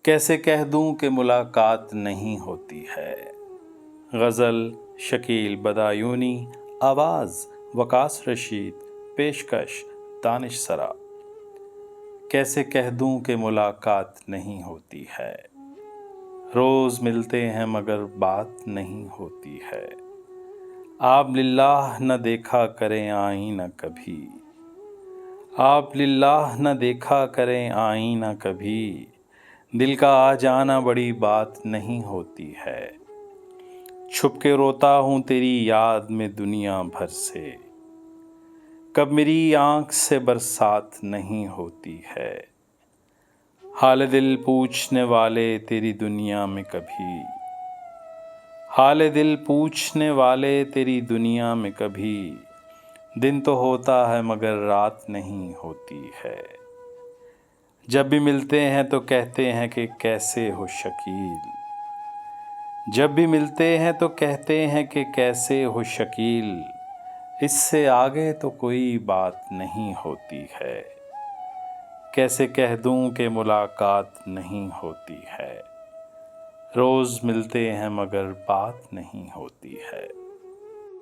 کیسے کہہ دوں کہ ملاقات نہیں ہوتی ہے۔ غزل شکیل بدایونی، آواز وقاص رشید، پیشکش دانش سرا۔ کیسے کہہ دوں کہ ملاقات نہیں ہوتی ہے، روز ملتے ہیں مگر بات نہیں ہوتی ہے۔ آپ للہ نہ دیکھا کریں آئینہ کبھی، آپ للہ نہ دیکھا کریں آئینہ کبھی، دل کا آ جانا بڑی بات نہیں ہوتی ہے۔ چھپ کے روتا ہوں تیری یاد میں دنیا بھر سے، کب میری آنکھ سے برسات نہیں ہوتی ہے۔ حال دل پوچھنے والے تیری دنیا میں کبھی، حال دل پوچھنے والے تیری دنیا میں کبھی، دن تو ہوتا ہے مگر رات نہیں ہوتی ہے۔ جب بھی ملتے ہیں تو کہتے ہیں کہ کیسے ہو شکیل، جب بھی ملتے ہیں تو کہتے ہیں کہ کیسے ہو شکیل، اس سے آگے تو کوئی بات نہیں ہوتی ہے۔ کیسے کہہ دوں کہ ملاقات نہیں ہوتی ہے، روز ملتے ہیں مگر بات نہیں ہوتی ہے۔